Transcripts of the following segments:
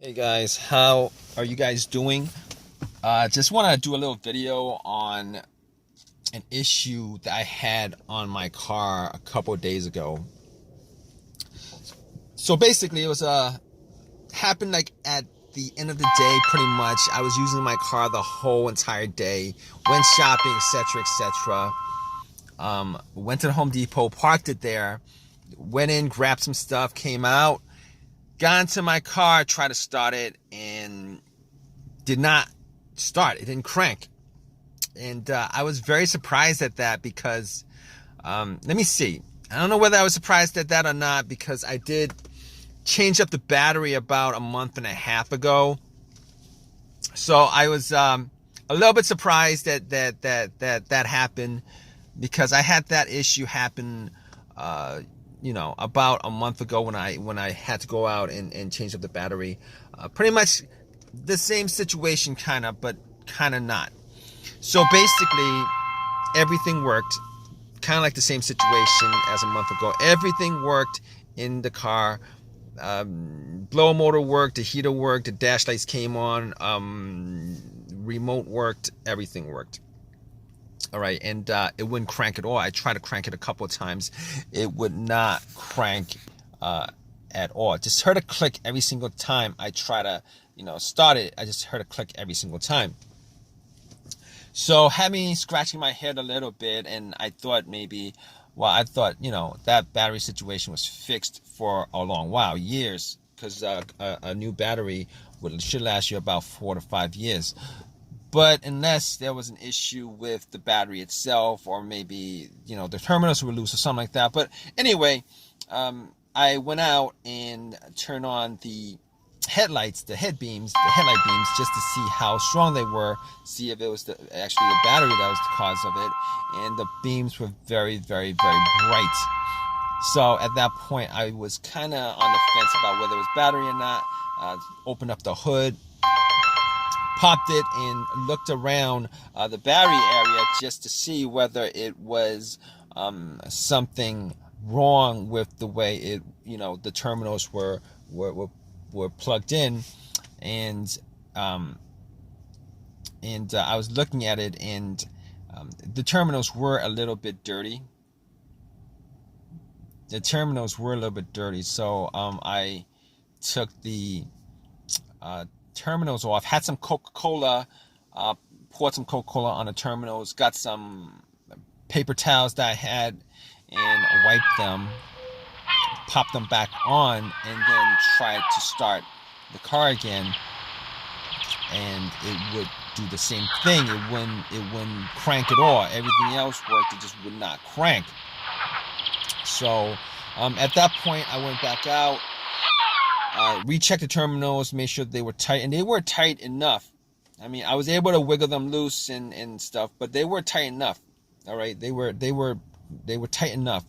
Hey guys, how are you guys doing? Just want to do a little video on an issue that I had on my car a couple of days ago. So basically, it was happened like at the end of the day. Pretty much, I was using my car the whole entire day, went shopping, etc., etc. Went to the Home Depot, parked it there, went in, grabbed some stuff, came out, got into my car, tried to start it, and did not start. It didn't crank. And I was very surprised at that because, let me see. I don't know whether I was surprised at that or not because I did change up the battery about a month and a half ago. So I was a little bit surprised that happened because I had that issue happen, about a month ago when I had to go out and change up the battery. Pretty much the same situation, kind of, but kind of not. So basically, everything worked, kind of like the same situation as a month ago. Everything worked in the car. Blower motor worked, the heater worked, the dash lights came on, remote worked, everything worked. All right, and it wouldn't crank at all. I tried to crank it a couple of times. It would not crank at all. Just heard a click every single time I try to, start it. I just heard a click every single time. So had me scratching my head a little bit, and I thought that battery situation was fixed for a long while, years, because a new battery should last you about 4 to 5 years. But unless there was an issue with the battery itself, or maybe, the terminals were loose or something like that. But anyway, I went out and turned on the headlight beams, just to see how strong they were, see if it was actually the battery that was the cause of it. And the beams were very, very, very bright. So at that point, I was kind of on the fence about whether it was battery or not. Opened up the hood, popped it, and looked around the battery area just to see whether it was something wrong with the way it, the terminals were plugged in, and I was looking at it, and the terminals were a little bit dirty. So I took the terminals off, had some Coca-Cola, poured some Coca-Cola on the terminals, got some paper towels that I had, and wiped them, popped them back on, and then tried to start the car again, and it would do the same thing. It wouldn't crank at all. Everything else worked, it just would not crank. So at that point, I went back out, rechecked the terminals, made sure they were tight, and they were tight enough. I mean, I was able to wiggle them loose and stuff, but they were tight enough. All right, they were tight enough.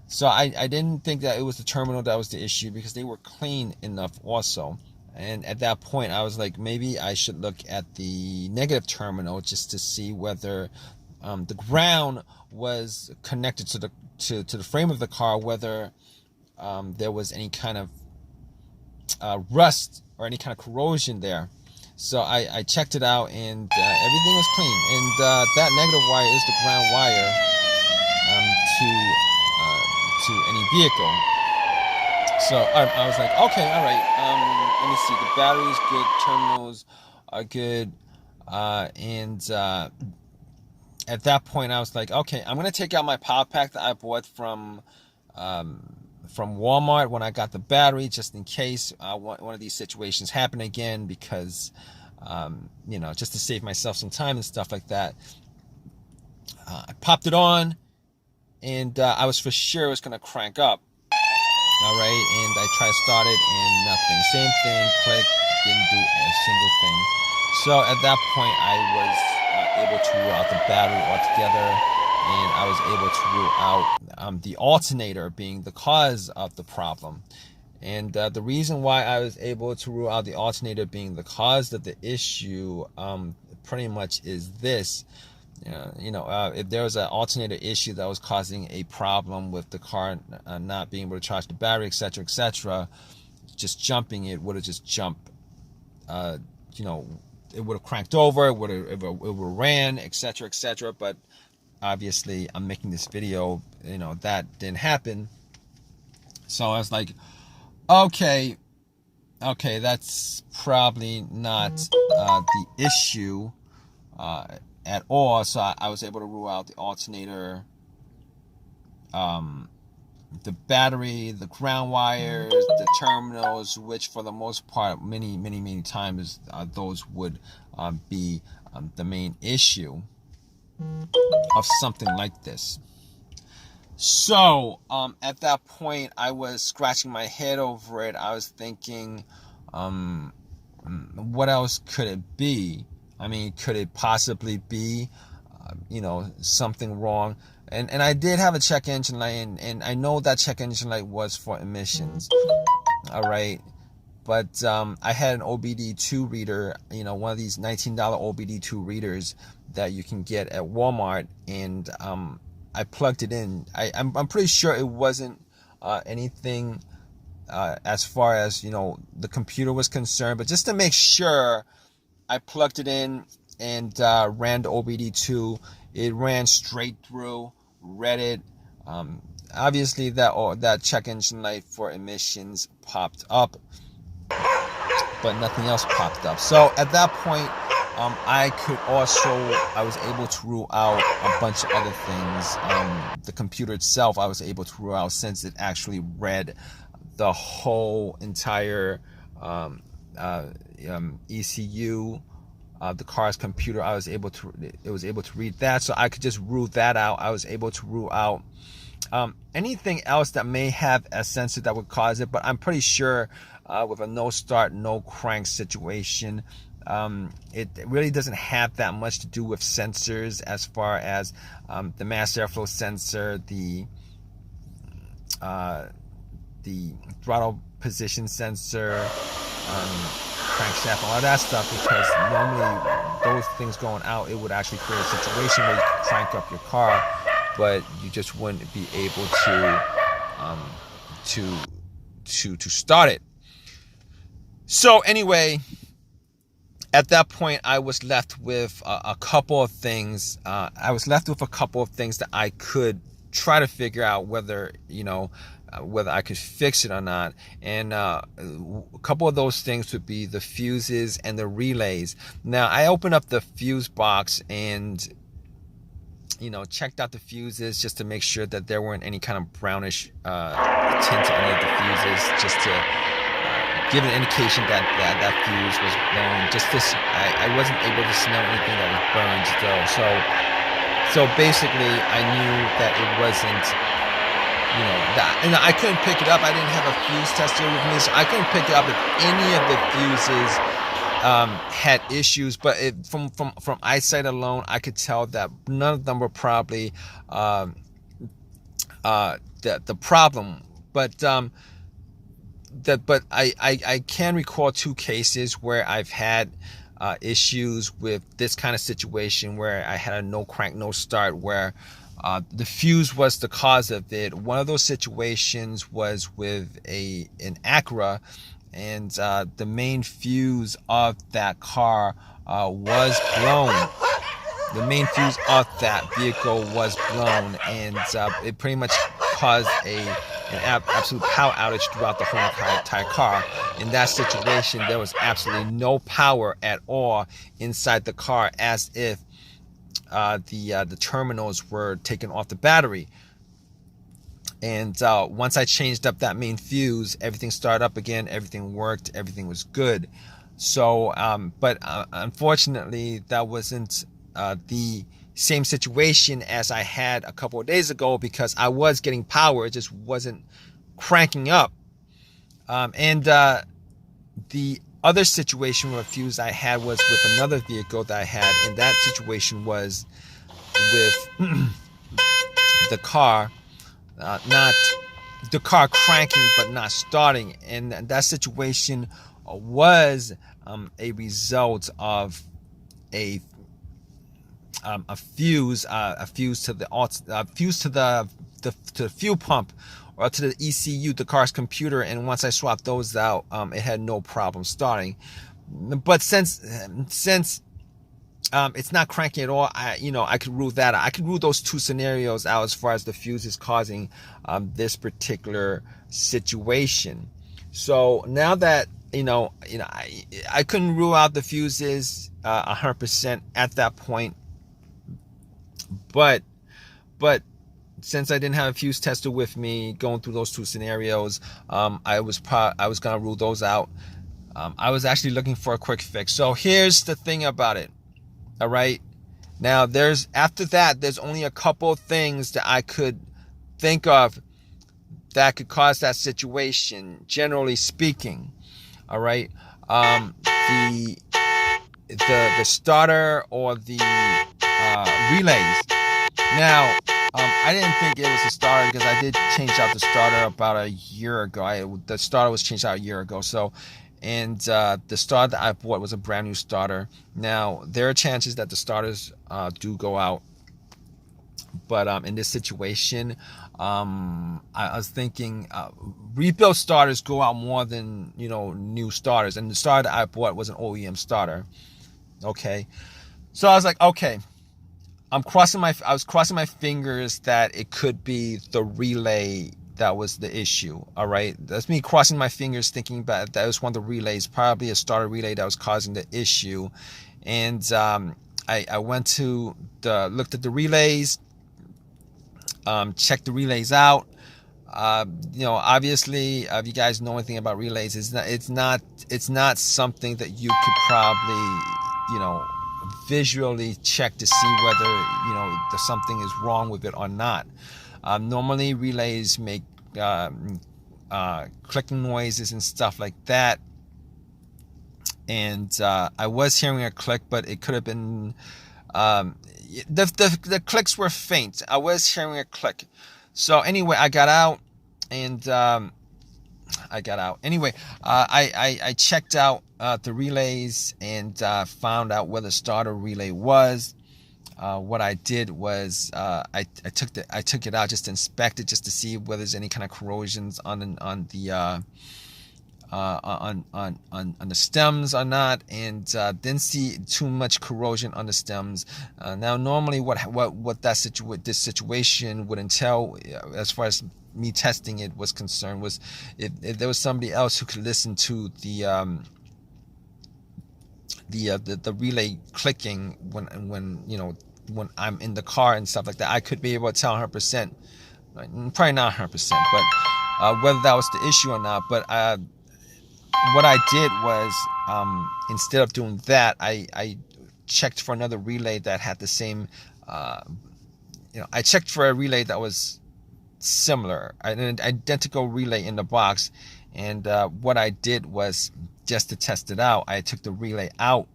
So I didn't think that it was the terminal that was the issue, because they were clean enough also. And at that point, I was like, maybe I should look at the negative terminal just to see whether the ground was connected to the frame of the car, whether there was any kind of rust or any kind of corrosion there. So I checked it out, and everything was clean. And that negative wire is the ground wire to any vehicle. So I was like, okay, all right. Let me see. The battery's good. Terminals are good. And at that point, I was like, okay, I'm gonna take out my power pack that I bought from Walmart when I got the battery, just in case one of these situations happen again, because just to save myself some time and stuff like that. I popped it on, and I was for sure it was gonna crank up. All right, and I tried to start it, and nothing. Same thing, click, didn't do a single thing. So at that point, I was able to rule out the battery altogether, and I was able to rule out the alternator being the cause of the problem. And the reason why I was able to rule out the alternator being the cause of the issue pretty much is this. If there was an alternator issue that was causing a problem with the car not being able to charge the battery, etc., etc., just jumping it would have just jumped you know, it would have cranked over, it would have ran, etc., etc. But obviously, I'm making this video, you know, that didn't happen. So I was like, okay, that's probably not the issue at all. So I was able to rule out the alternator, the battery, the ground wires, the terminals, which for the most part, many times, those would be the main issue of something like this. So at that point, I was scratching my head over it. I was thinking, what else could it be? I mean, could it possibly be, you know, something wrong? And I did have a check engine light, and I know that check engine light was for emissions. All right. But I had an OBD2 reader, you know, one of these $19 OBD2 readers that you can get at Walmart, and I plugged it in. I'm pretty sure it wasn't anything as far as, you know, the computer was concerned, but just to make sure, I plugged it in and ran the OBD2. It ran straight through, read it. Obviously, that check engine light for emissions popped up, but nothing else popped up. So at that point, I was able to rule out a bunch of other things. The computer itself, I was able to rule out, since it actually read the whole entire ECU, the car's computer. It was able to read that, so I could just rule that out. I was able to rule out anything else that may have a sensor that would cause it, but I'm pretty sure with a no start, no crank situation, it really doesn't have that much to do with sensors, as far as the mass airflow sensor, the throttle position sensor, crankshaft, all that stuff, because normally those things going out, it would actually create a situation where you can crank up your car, but you just wouldn't be able to start it. So anyway, at that point, I was left with a couple of things. I was left with a couple of things that I could try to figure out whether, you know, whether I could fix it or not. And a couple of those things would be the fuses and the relays. Now, I opened up the fuse box and, you know, checked out the fuses just to make sure that there weren't any kind of brownish tint to any of the fuses, just to give an indication that that fuse was blown. Just this, I wasn't able to smell anything that was burned though. So basically, I knew that it wasn't, you know, that, and I couldn't pick it up. I didn't have a fuse tester with me, so I couldn't pick it up if any of the fuses had issues. But from eyesight alone, I could tell that none of them were probably the problem. But I can recall two cases where I've had issues with this kind of situation, where I had a no crank, no start, where the fuse was the cause of it. One of those situations was with an Acura, and the main fuse of that car was blown. The main fuse of that vehicle was blown, and it pretty much caused an absolute power outage throughout the whole entire car. In that situation, there was absolutely no power at all inside the car, as if the terminals were taken off the battery. And once I changed up that main fuse, everything started up again, everything worked, everything was good. So, but unfortunately, that wasn't the same situation as I had a couple of days ago, because I was getting power, it just wasn't cranking up. And the other situation with a fuse I had was with another vehicle that I had, and that situation was with the car, not the car cranking but not starting, and that situation was a result of a fuse to the fuel pump, or to the ECU, the car's computer. And once I swapped those out, it had no problem starting. But since it's not cranking at all, I could rule that out. I could rule those two scenarios out as far as the fuse is causing this particular situation. So now that I couldn't rule out the fuses 100% at that point, but since I didn't have a fuse tester with me going through those two scenarios, I was gonna rule those out. I was actually looking for a quick fix. So here's the thing about it. All right. Now after that, there's only a couple of things that I could think of that could cause that situation, generally speaking. All right. The starter or the relays. Now, I didn't think it was a starter because I did change out the starter about a year ago. The starter was changed out a year ago. So, and the starter that I bought was a brand new starter. Now, there are chances that the starters do go out. But in this situation, I was thinking rebuilt starters go out more than new starters. And the starter that I bought was an OEM starter. Okay, so I was like, okay, I was crossing my fingers that it could be the relay that was the issue. All right, that's me crossing my fingers, thinking about that was one of the relays, probably a starter relay that was causing the issue. And I went to looked at the relays. Check the relays out. Obviously, if you guys know anything about relays, it's not something that you could probably, visually check to see whether, something is wrong with it or not. Normally, relays make clicking noises and stuff like that. And I was hearing a click, but it could have been. The clicks were faint. I was hearing a click. So anyway, I got out and Anyway, I checked out the relays and found out where the starter relay was. What I did was I took it out just to inspect it, just to see whether there's any kind of corrosions on the stems or not, and didn't see too much corrosion on the stems. Now, normally, what this situation would entail, as far as me testing it was concerned, was if there was somebody else who could listen to the relay clicking when I'm in the car and stuff like that, I could be able to tell 100%, probably not 100%, but whether that was the issue or not. But what I did was, instead of doing that, I checked for another relay that had the same, I checked for a relay that was similar, an identical relay in the box. And what I did was, just to test it out, I took the relay out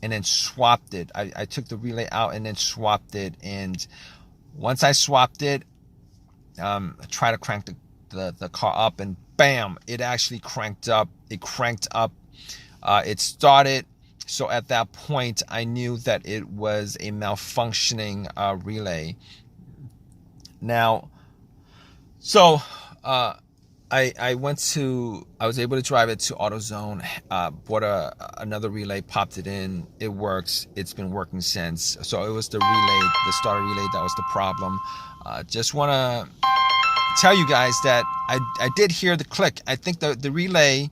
and then swapped it. I took the relay out and then swapped it. And once I swapped it, I tried to crank the car up, and bam, it actually cranked up. It cranked up. It started. So at that point, I knew that it was a malfunctioning relay. Now, so I was able to drive it to AutoZone, bought another relay, popped it in. It works. It's been working since. So it was the starter relay that was the problem. Just want to tell you guys that I did hear the click. I think the relay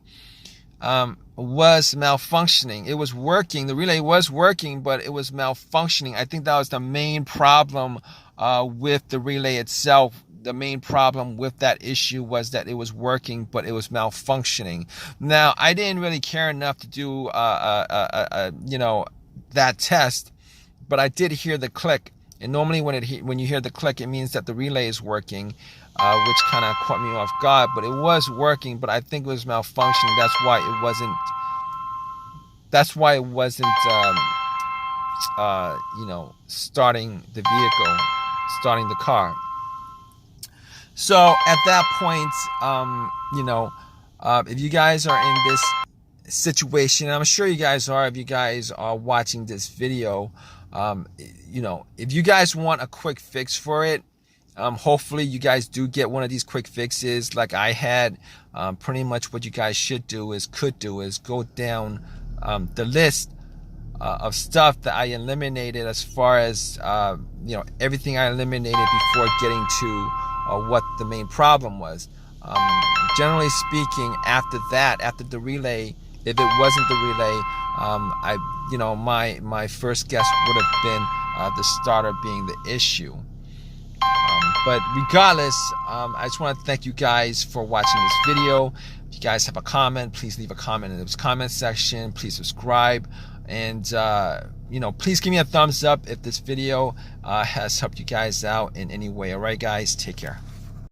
was malfunctioning. It was working. The relay was working, but it was malfunctioning. I think that was the main problem with the relay itself. The main problem with that issue was that it was working, but it was malfunctioning. Now, I didn't really care enough to do that test, but I did hear the click. And normally when you hear the click, it means that the relay is working, which kind of caught me off guard. But it was working, but I think it was malfunctioning. That's why it wasn't starting the vehicle, starting the car. So at that point, if you guys are in this situation, I'm sure you guys are, if you guys are watching this video, if you guys want a quick fix for it, Hopefully you guys do get one of these quick fixes like I had. Pretty much what you guys could do is go down the list of stuff that I eliminated, as far as everything I eliminated before getting to what the main problem was. Generally speaking, after the relay, if it wasn't the relay, my first guess would have been the starter being the issue. But regardless, I just want to thank you guys for watching this video. If you guys have a comment, please leave a comment in the comment section. Please subscribe, and please give me a thumbs up if this video has helped you guys out in any way. All right, guys, take care.